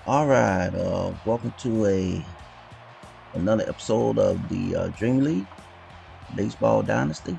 All right, welcome to another episode of the Dream League Baseball Dynasty,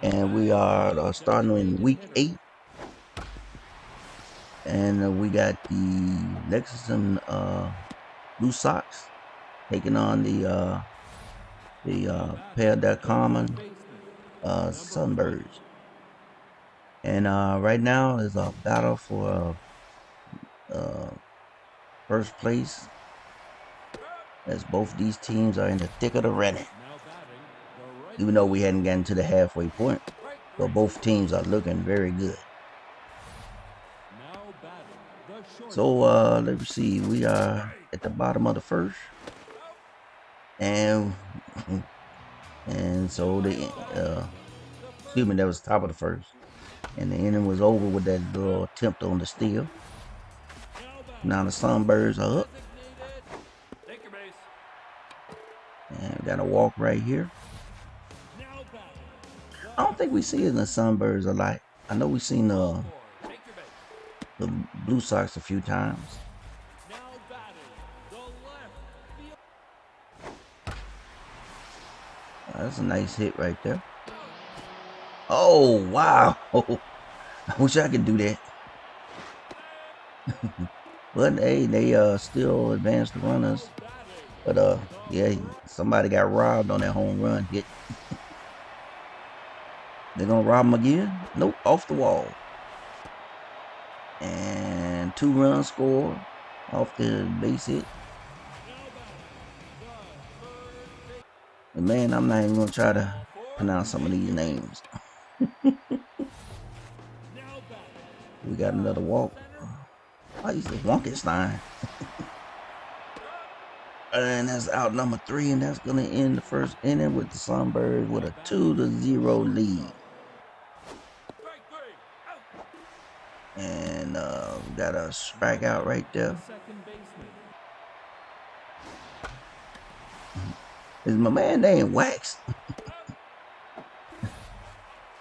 and we are starting in week 8, and we got the Lexington Blue Sox taking on the pair that common Sunbirds, and right now is a battle for uh, first place as both these teams are in the thick of the running. Even though we hadn't gotten to the halfway point, but both teams are looking very good. So let me see. We are at the bottom of the first, and and so the excuse me, that was the top of the first, and the inning was over with that little attempt on the steal. Now the Sunbirds are up, and we got a walk right here. I don't think we see it in the Sunbirds a lot. I know we've seen the Blue Sox a few times. That's a nice hit right there. Oh, wow. I wish I could do that. But hey, they still advanced the runners. But yeah, somebody got robbed on that home run hit. They're gonna rob him again? Nope, off the wall. And 2 runs scored off the base hit. And man, I'm not even gonna try to pronounce some of these names. We got another walk. Oh, he's the Wonkenstein. And that's out number 3, and that's gonna end the first inning with the Sunbirds with a 2-0 lead. And we got a strikeout right there. Is my man named Wax?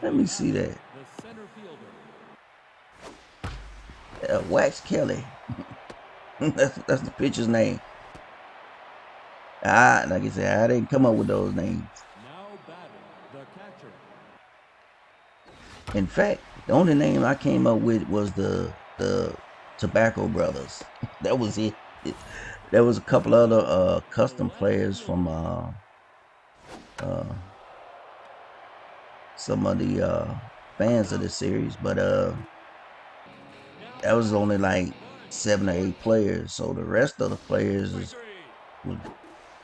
Let me see that. Wax Kelly. that's the pitcher's name. Like I said, I didn't come up with those names. In fact, the only name I came up with was the Tobacco Brothers. That was it. There was a couple other custom players from some of the fans of the series, but that was only like 7 or 8 players. So the rest of the players was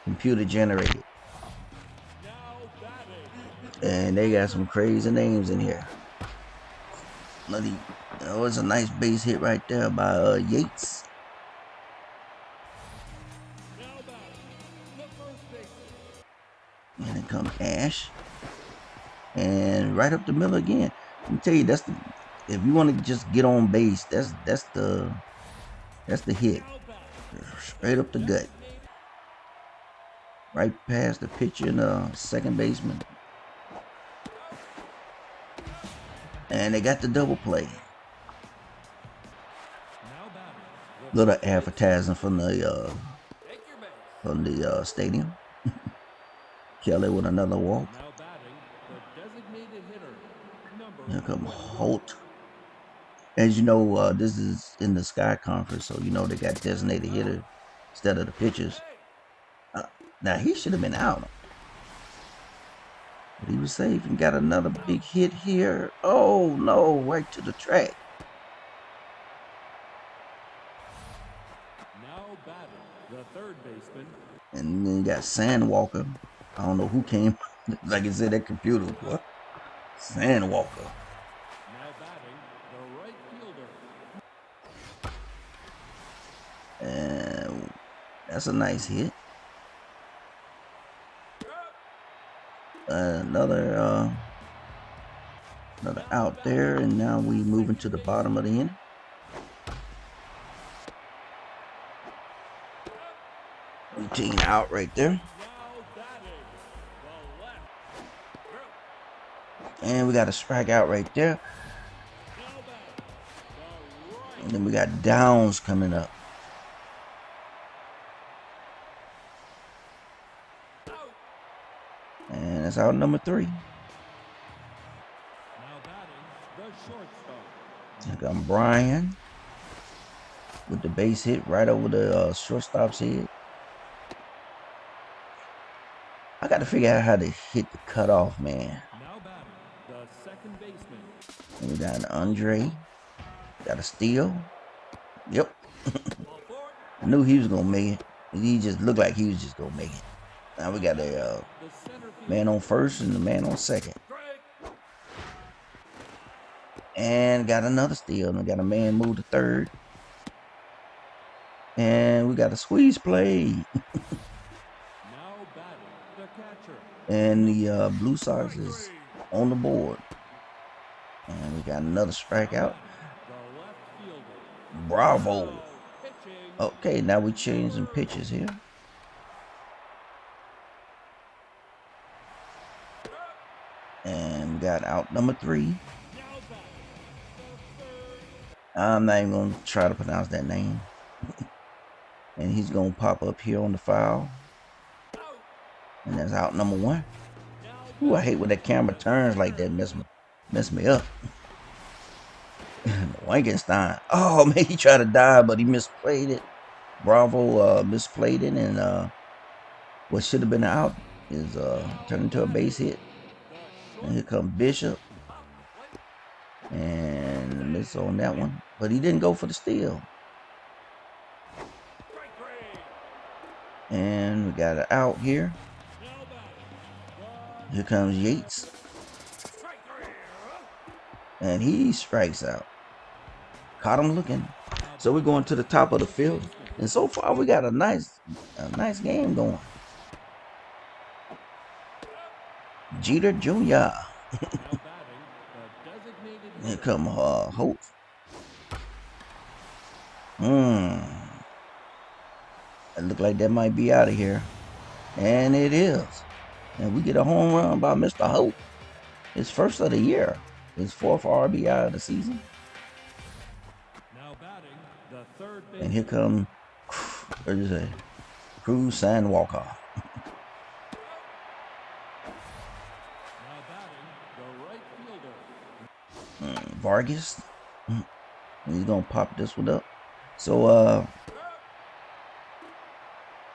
computer generated, and they got some crazy names in here. That was a nice base hit right there by Yates. And then comes Ash, and right up the middle again. Let me tell you, if you want to just get on base, that's the hit, straight up the gut, right past the pitcher and the second baseman. And they got the double play. Little advertising from the stadium. Kelly with another walk. Here come Holt. As you know, this is in the Sky Conference, so you know they got designated hitter instead of the pitchers. Now he should have been out. But he was safe and got another big hit here. Oh no, right to the track. Now batting the third baseman. And then you got Sandwalker. I don't know who came. Like I said, that computer. What? Sandwalker. Now batting the right fielder. And that's a nice hit. Another out there, and now we moving to the bottom of the inning. Routine out right there. And we got a strikeout right there. And then we got Downs coming up. that's out number 3. Here come Brian with the base hit right over the shortstop's head. I got to figure out how to hit the cutoff, man. And we got an Andre. Got a steal. Yep. I knew he was going to make it. He just looked like he was just going to make it. Now we got a man on first and the man on second. And got another steal. And we got a man move to third. And we got a squeeze play. And the Blue Sox is on the board. And we got another strikeout. Bravo. Okay, now we changing pitches here. And we got out number 3. I'm not even going to try to pronounce that name. And he's going to pop up here on the foul. And that's out number 1. Ooh, I hate when that camera turns like that. Mess me up. Wankenstein. Oh, man, he tried to dive, but he misplayed it. Bravo misplayed it. And what should have been out is turned into a base hit. And here comes Bishop. And miss on that one. But he didn't go for the steal. And we got it out here. Here comes Yates. And he strikes out. Caught him looking. So we're going to the top of the field. And so far we got a nice game going. Jeter Jr. Here come Hope. It looked like that might be out of here. And it is. And we get a home run by Mr. Hope. His first of the year. His 4th RBI of the season. And here come, what did you say? Cruz Sandwalker. Vargas. He's going to pop this one up. So,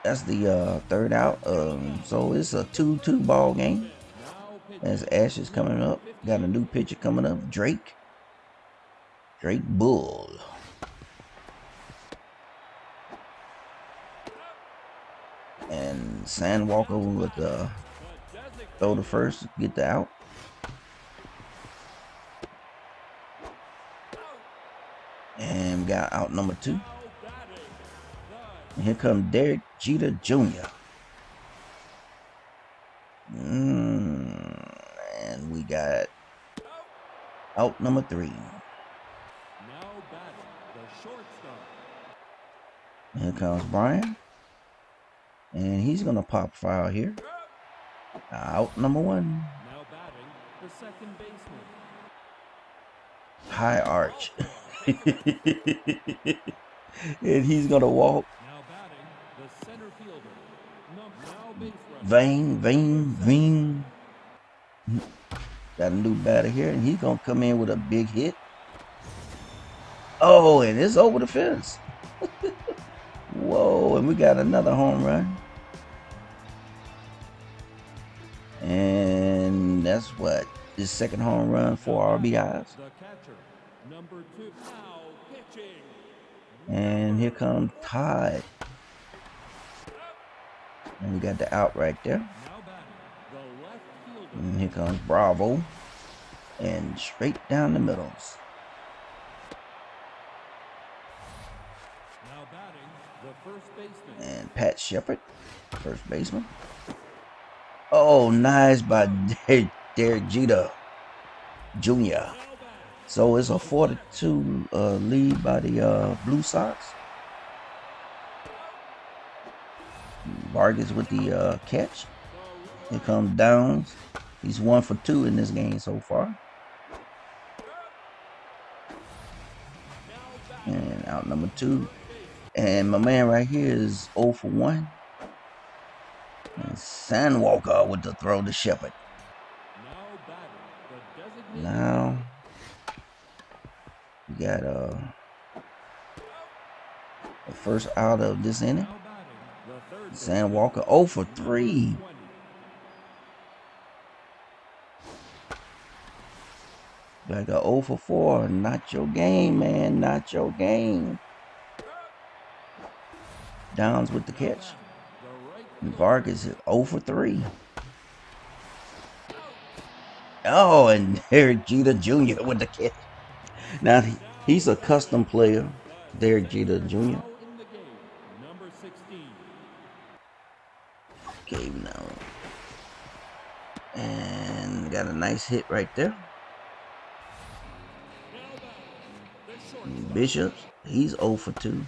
that's the 3rd out. So it's a 2-2 ball game. As Ash is coming up. Got a new pitcher coming up. Drake Bull. And Sandwalker with throw to first, get the out. And we got out number 2. And here comes Derek Jeter Jr. And we got out number 3. Here comes Brian. And he's going to pop foul here. Out number 1. Now batting, the second baseman. High arch. And he's going to walk. Now batting, the center fielder. Now base runner. Ving. Got a new batter here. And he's going to come in with a big hit. Oh, and it's over the fence. Whoa, and we got another home run. And that's what? His second home run, 4 RBIs. The catcher, number 2, now pitching. And here comes Todd. And we got the out right there. Now batting, the left fielder. And here comes Bravo. And straight down the middles. Now batting, the first baseman. And Pat Shepard, first baseman. Oh, nice by Derek Jeter Jr. So it's a 4-2 lead by the Blue Sox. Vargas with the catch. Here comes Downs. He's 1 for 2 in this game so far. And out number 2. And my man right here is 0 for 1. And Sandwalker with the throw to Shepard. Now we got the first out of this inning. Now batting, the third Sam baseman, Walker 0 for number 3. 20. Like a 0 for 4. Not your game, man. Not your game. Downs with the Now catch. batting, the right And fielder, Vargas is 0 for 3. Oh, and Derek Jeter Jr. with the catch. Now he's a custom player, Derek Jeter Jr. now in the game, number 16. Okay, now. And got a nice hit right there. Now batting, the shortstop, Bishops, he's 0 for 2.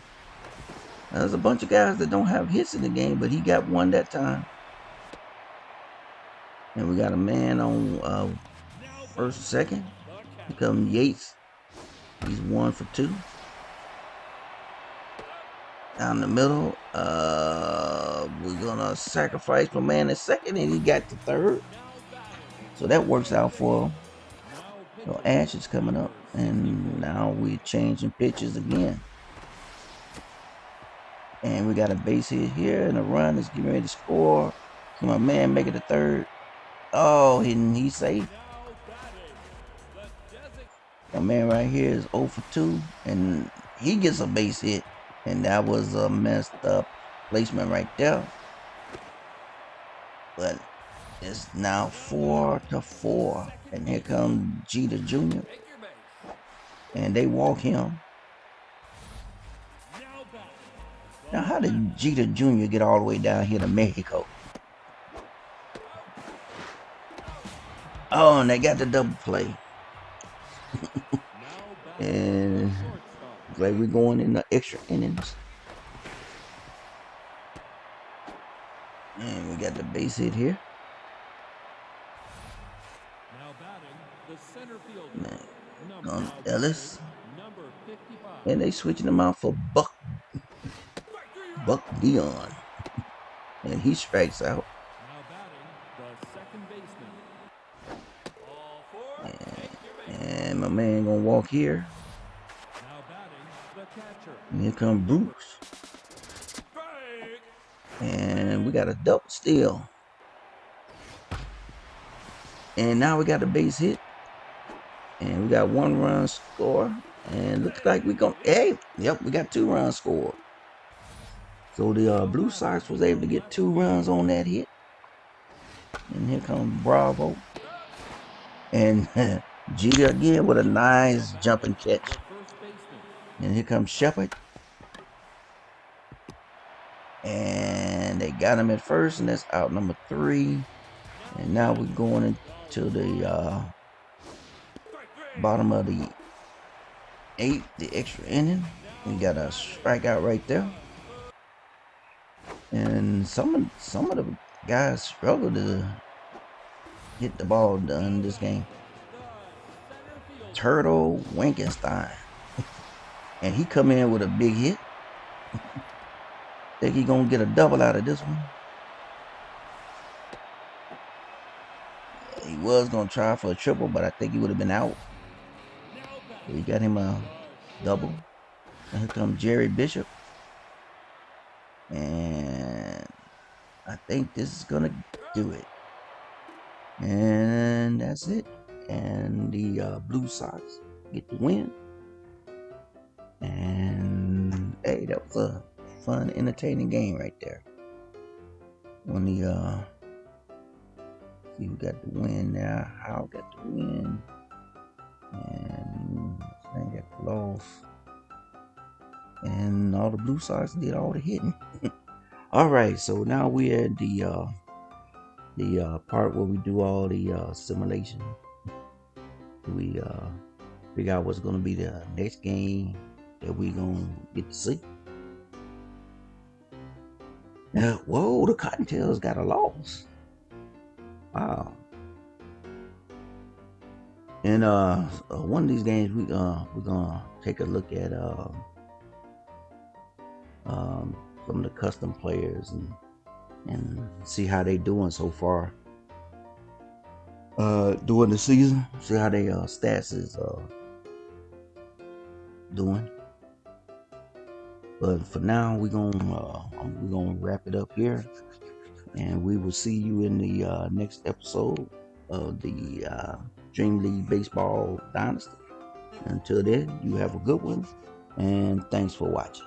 Now, there's a bunch of guys that don't have hits in the game, but he got one that time. And we got a man on now first and batting, second. the Here catcher. comes Yates. He's 1 for 2. Down the middle, we're gonna sacrifice my man at second, and he got to third. Now batting, So that works out for him. now So pitching, Ash is coming number up, and 64. now we're changing pitches again. And we got a base hit here, and a run is getting ready to score. Can my man make it a third? Oh, he's safe. Now batting, the designated. My man right here is 0 for 2, and he gets a base hit. And that was a messed up placement right there. But it's now 4 to 4. And here comes Jeter Jr. Take your base. And they walk him. Now batting, Now, how the did Jeter Jr. get all the way down here to Mexico? Oh, and they got the double play. now batting, the And shortstop. like we're going in the extra innings. And we got the base hit here. Now batting, the center fielder. Man, Now Ellis. batting, number 55. And they switching him out for Buck Dion. And he strikes out. Now batting, the second baseman. All four, And, take your base. and my man gonna walk here. Now batting, the catcher. And here come Bruce. Strike. And we got a double steal. And now we got a base hit. And we got 1 run score. And looks like we gonna yep, we got 2 runs scored. So the Blue Sox was able to get 2 runs on that hit. And here comes Bravo. And Jeter again with a nice jumping catch. The first baseman. And here comes Shepard. And they got him at first, and that's out number 3. And now we're going into the bottom of the 8th, the extra inning. We got a strikeout right there. And some of the guys struggle to get the ball done in this game. Turtle Winkenstein. And he come in with a big hit. Think he gonna get a double out of this one. He was gonna try for a triple, but I think he would have been out. So he got him a double. And here comes Jerry Bishop. And I think this is gonna do it. And that's it. And the Blue Sox get the win. And hey, that was a fun, entertaining game right there. When the see, we got the win now. Howell got the win, and Stan got the loss. And all the Blue Sox did all the hitting. All right, so now we're at the part where we do all the simulation. We figure out what's going to be the next game that we gonna get to see. Whoa, the Cottontails got a loss. Wow. And one of these games we're gonna take a look at some of the custom players and see how they doing so far. during the season. See how they stats is doing. But for now, we're gonna wrap it up here, and we will see you in the next episode of the Dream League Baseball Dynasty. Until then, you have a good one, and thanks for watching.